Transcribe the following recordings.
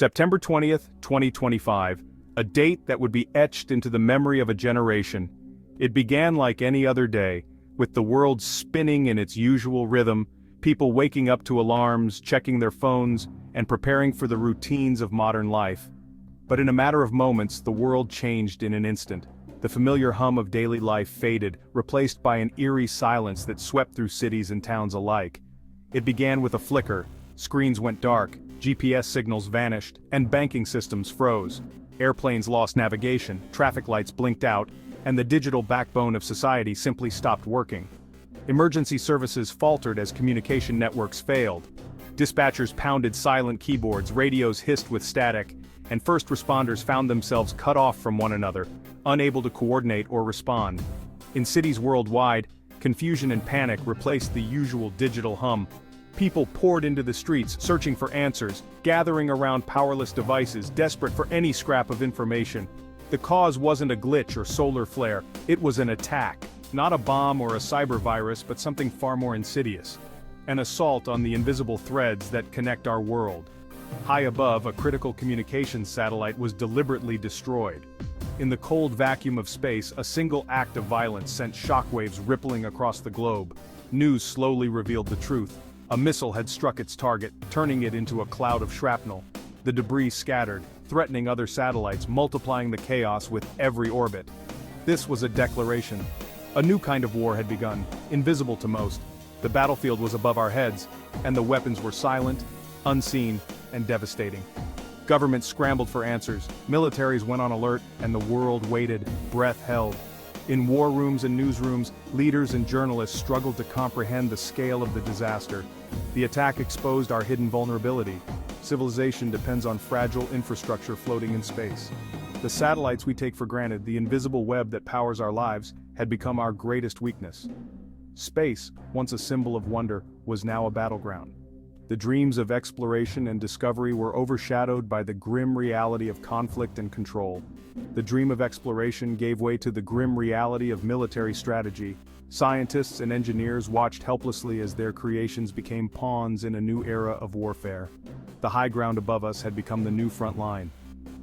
September 20th, 2025, a date that would be etched into the memory of a generation. It began like any other day, with the world spinning in its usual rhythm, people waking up to alarms, checking their phones, and preparing for the routines of modern life. But in a matter of moments, the world changed in an instant. The familiar hum of daily life faded, replaced by an eerie silence that swept through cities and towns alike. It began with a flicker, screens went dark, GPS signals vanished, and banking systems froze. Airplanes lost navigation, traffic lights blinked out, and the digital backbone of society simply stopped working. Emergency services faltered as communication networks failed. Dispatchers pounded silent keyboards, radios hissed with static, and first responders found themselves cut off from one another, unable to coordinate or respond. In cities worldwide, confusion and panic replaced the usual digital hum. People poured into the streets, searching for answers, gathering around powerless devices, desperate for any scrap of information. The cause wasn't a glitch or solar flare, it was an attack. Not a bomb or a cyber virus, but something far more insidious. An assault on the invisible threads that connect our world. High above, a critical communications satellite was deliberately destroyed. In the cold vacuum of space, a single act of violence sent shockwaves rippling across the globe. News slowly revealed the truth. A missile had struck its target, turning it into a cloud of shrapnel. The debris scattered, threatening other satellites, multiplying the chaos with every orbit. This was a declaration. A new kind of war had begun, invisible to most. The battlefield was above our heads, and the weapons were silent, unseen, and devastating. Governments scrambled for answers, militaries went on alert, and the world waited, breath held. In war rooms and newsrooms, leaders and journalists struggled to comprehend the scale of the disaster. The attack exposed our hidden vulnerability. Civilization depends on fragile infrastructure floating in space. The satellites we take for granted, the invisible web that powers our lives, had become our greatest weakness. Space, once a symbol of wonder, was now a battleground. The dreams of exploration and discovery were overshadowed by the grim reality of conflict and control. The dream of exploration gave way to the grim reality of military strategy. Scientists and engineers watched helplessly as their creations became pawns in a new era of warfare. The high ground above us had become the new front line.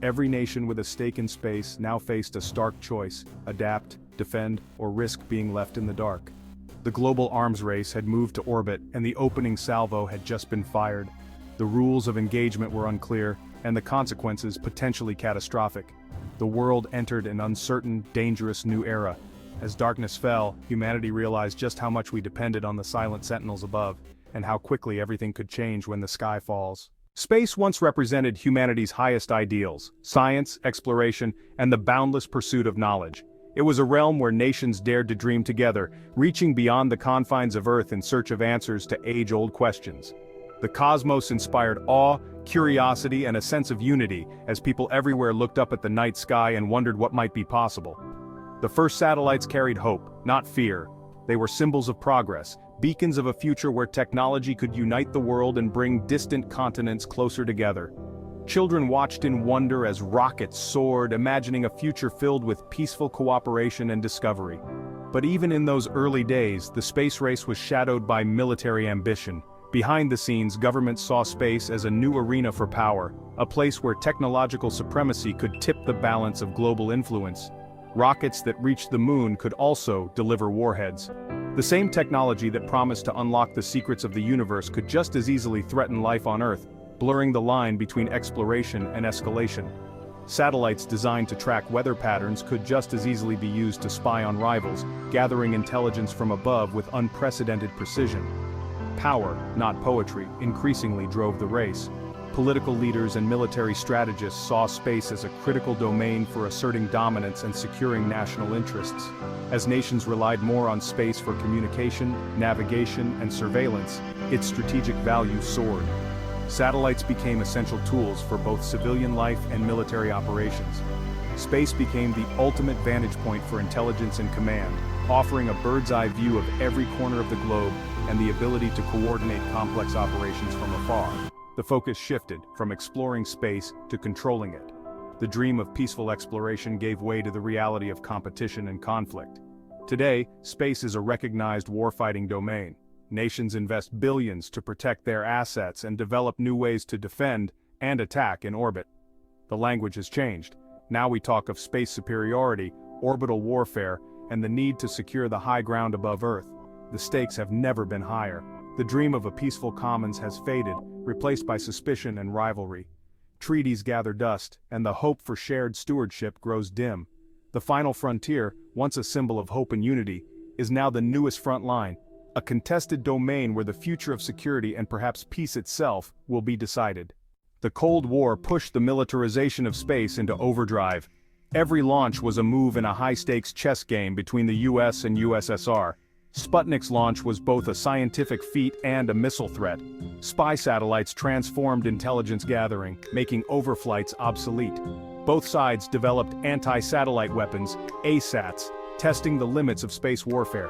Every nation with a stake in space now faced a stark choice: adapt, defend, or risk being left in the dark. The global arms race had moved to orbit, and the opening salvo had just been fired. The rules of engagement were unclear, and the consequences potentially catastrophic. The world entered an uncertain, dangerous new era. As darkness fell, humanity realized just how much we depended on the silent sentinels above, and how quickly everything could change when the sky falls. Space once represented humanity's highest ideals: science, exploration, and the boundless pursuit of knowledge. It was a realm where nations dared to dream together, reaching beyond the confines of Earth in search of answers to age-old questions. The cosmos inspired awe, curiosity, and a sense of unity as people everywhere looked up at the night sky and wondered what might be possible. The first satellites carried hope, not fear. They were symbols of progress, beacons of a future where technology could unite the world and bring distant continents closer together. Children watched in wonder as rockets soared, imagining a future filled with peaceful cooperation and discovery. But even in those early days, the space race was shadowed by military ambition. Behind the scenes, governments saw space as a new arena for power, a place where technological supremacy could tip the balance of global influence. Rockets that reached the moon could also deliver warheads. The same technology that promised to unlock the secrets of the universe could just as easily threaten life on Earth, blurring the line between exploration and escalation. Satellites designed to track weather patterns could just as easily be used to spy on rivals, gathering intelligence from above with unprecedented precision. Power, not poetry, increasingly drove the race. Political leaders and military strategists saw space as a critical domain for asserting dominance and securing national interests. As nations relied more on space for communication, navigation, and surveillance, its strategic value soared. Satellites became essential tools for both civilian life and military operations. Space became the ultimate vantage point for intelligence and command, offering a bird's-eye view of every corner of the globe and the ability to coordinate complex operations from afar. The focus shifted from exploring space to controlling it. The dream of peaceful exploration gave way to the reality of competition and conflict. Today, space is a recognized warfighting domain. Nations invest billions to protect their assets and develop new ways to defend, and attack in orbit. The language has changed. Now we talk of space superiority, orbital warfare, and the need to secure the high ground above Earth. The stakes have never been higher. The dream of a peaceful commons has faded, replaced by suspicion and rivalry. Treaties gather dust, and the hope for shared stewardship grows dim. The final frontier, once a symbol of hope and unity, is now the newest front line, a contested domain where the future of security and perhaps peace itself will be decided. The Cold War pushed the militarization of space into overdrive. Every launch was a move in a high-stakes chess game between the US and USSR. Sputnik's launch was both a scientific feat and a missile threat. Spy satellites transformed intelligence gathering, making overflights obsolete. Both sides developed anti-satellite weapons, ASATs, testing the limits of space warfare.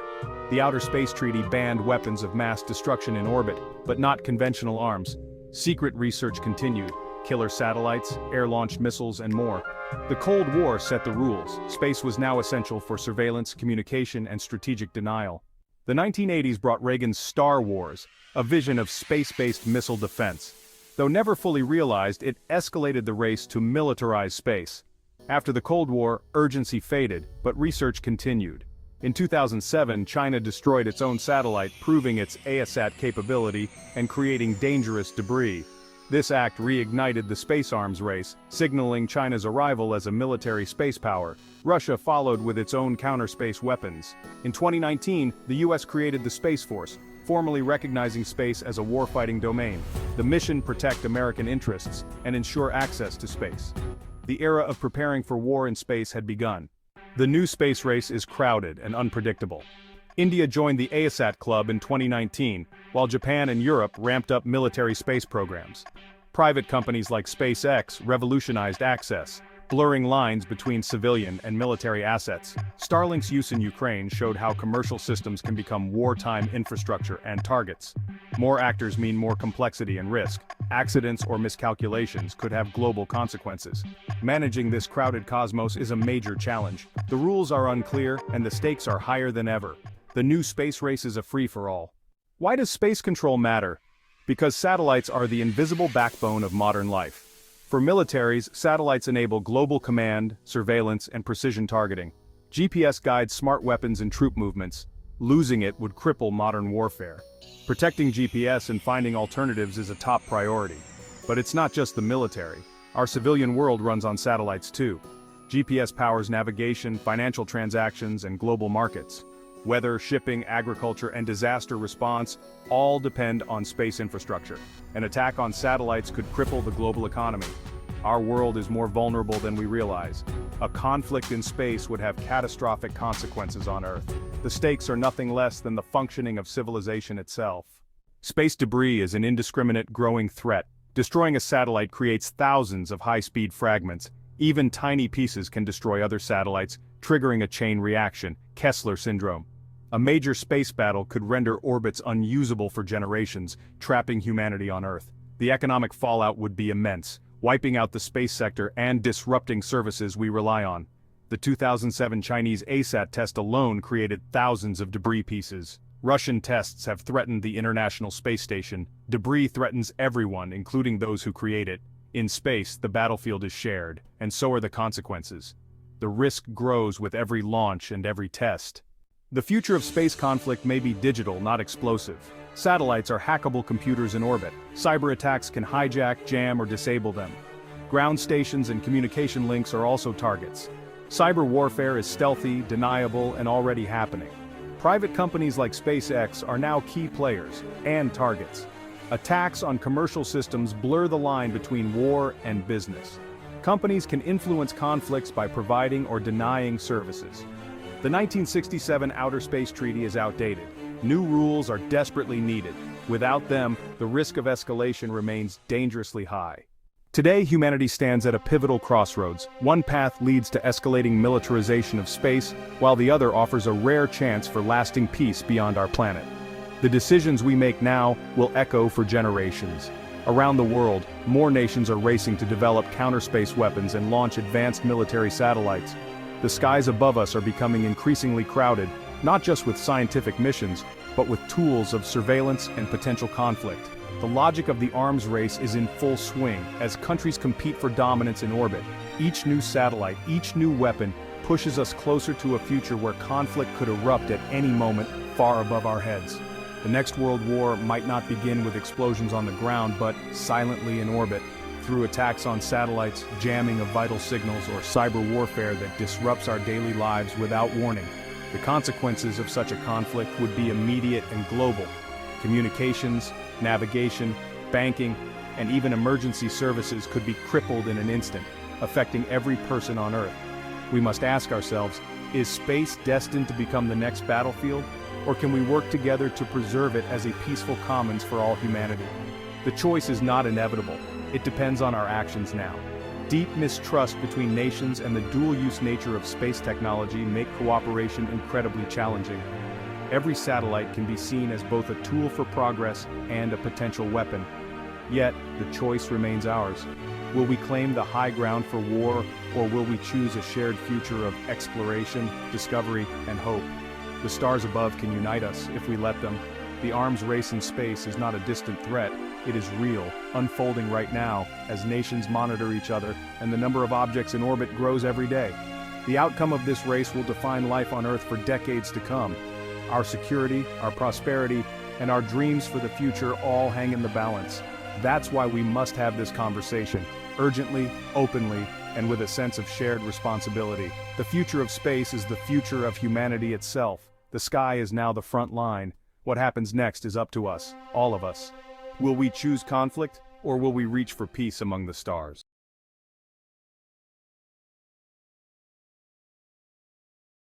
The Outer Space Treaty banned weapons of mass destruction in orbit, but not conventional arms. Secret research continued: killer satellites, air-launched missiles, and more. The Cold War set the rules. Space was now essential for surveillance, communication, and strategic denial. The 1980s brought Reagan's Star Wars, a vision of space-based missile defense. Though never fully realized, it escalated the race to militarize space. After the Cold War, urgency faded, but research continued. In 2007, China destroyed its own satellite, proving its ASAT capability and creating dangerous debris. This act reignited the space arms race, signaling China's arrival as a military space power. Russia followed with its own counter-space weapons. In 2019, the US created the Space Force, formally recognizing space as a warfighting domain. The mission: protect American interests and ensure access to space. The era of preparing for war in space had begun. The new space race is crowded and unpredictable. India joined the ASAT club in 2019, while Japan and Europe ramped up military space programs. Private companies like SpaceX revolutionized access, blurring lines between civilian and military assets. Starlink's use in Ukraine showed how commercial systems can become wartime infrastructure and targets. More actors mean more complexity and risk. Accidents or miscalculations could have global consequences. Managing this crowded cosmos is a major challenge. The rules are unclear, and the stakes are higher than ever. The new space race is a free-for-all. Why does space control matter? Because satellites are the invisible backbone of modern life. For militaries, satellites enable global command, surveillance, and precision targeting. GPS guides smart weapons and troop movements. Losing it would cripple modern warfare. Protecting GPS and finding alternatives is a top priority. But it's not just the military. Our civilian world runs on satellites too. GPS powers navigation, financial transactions, and global markets. Weather, shipping, agriculture, and disaster response all depend on space infrastructure. An attack on satellites could cripple the global economy. Our world is more vulnerable than we realize. A conflict in space would have catastrophic consequences on Earth. The stakes are nothing less than the functioning of civilization itself. Space debris is an indiscriminate, growing threat. Destroying a satellite creates thousands of high-speed fragments. Even tiny pieces can destroy other satellites, triggering a chain reaction, Kessler syndrome. A major space battle could render orbits unusable for generations, trapping humanity on Earth. The economic fallout would be immense, wiping out the space sector and disrupting services we rely on. The 2007 Chinese ASAT test alone created thousands of debris pieces. Russian tests have threatened the International Space Station. Debris threatens everyone, including those who create it. In space, the battlefield is shared, and so are the consequences. The risk grows with every launch and every test. The future of space conflict may be digital, not explosive. Satellites are hackable computers in orbit. Cyber attacks can hijack, jam, or disable them. Ground stations and communication links are also targets. Cyber warfare is stealthy, deniable, and already happening. Private companies like SpaceX are now key players and targets. Attacks on commercial systems blur the line between war and business. Companies can influence conflicts by providing or denying services. The 1967 Outer Space Treaty is outdated. New rules are desperately needed. Without them, the risk of escalation remains dangerously high. Today, humanity stands at a pivotal crossroads. One path leads to escalating militarization of space, while the other offers a rare chance for lasting peace beyond our planet. The decisions we make now will echo for generations. Around the world, more nations are racing to develop counter-space weapons and launch advanced military satellites. The skies above us are becoming increasingly crowded, not just with scientific missions, but with tools of surveillance and potential conflict. The logic of the arms race is in full swing as countries compete for dominance in orbit. Each new satellite, each new weapon, pushes us closer to a future where conflict could erupt at any moment far above our heads. The next world war might not begin with explosions on the ground, but silently in orbit, through attacks on satellites, jamming of vital signals, or cyber warfare that disrupts our daily lives without warning. The consequences of such a conflict would be immediate and global. Communications, navigation, banking, and even emergency services could be crippled in an instant, affecting every person on Earth. We must ask ourselves, is space destined to become the next battlefield, or can we work together to preserve it as a peaceful commons for all humanity? The choice is not inevitable. It depends on our actions now. Deep mistrust between nations and the dual-use nature of space technology make cooperation incredibly challenging. Every satellite can be seen as both a tool for progress and a potential weapon. Yet, the choice remains ours. Will we claim the high ground for war, or will we choose a shared future of exploration, discovery, and hope? The stars above can unite us if we let them. The arms race in space is not a distant threat, it is real, unfolding right now, as nations monitor each other and the number of objects in orbit grows every day. The outcome of this race will define life on Earth for decades to come. Our security, our prosperity, and our dreams for the future all hang in the balance. That's why we must have this conversation, urgently, openly, and with a sense of shared responsibility. The future of space is the future of humanity itself. The sky is now the front line. What happens next is up to us, all of us. Will we choose conflict, or will we reach for peace among the stars?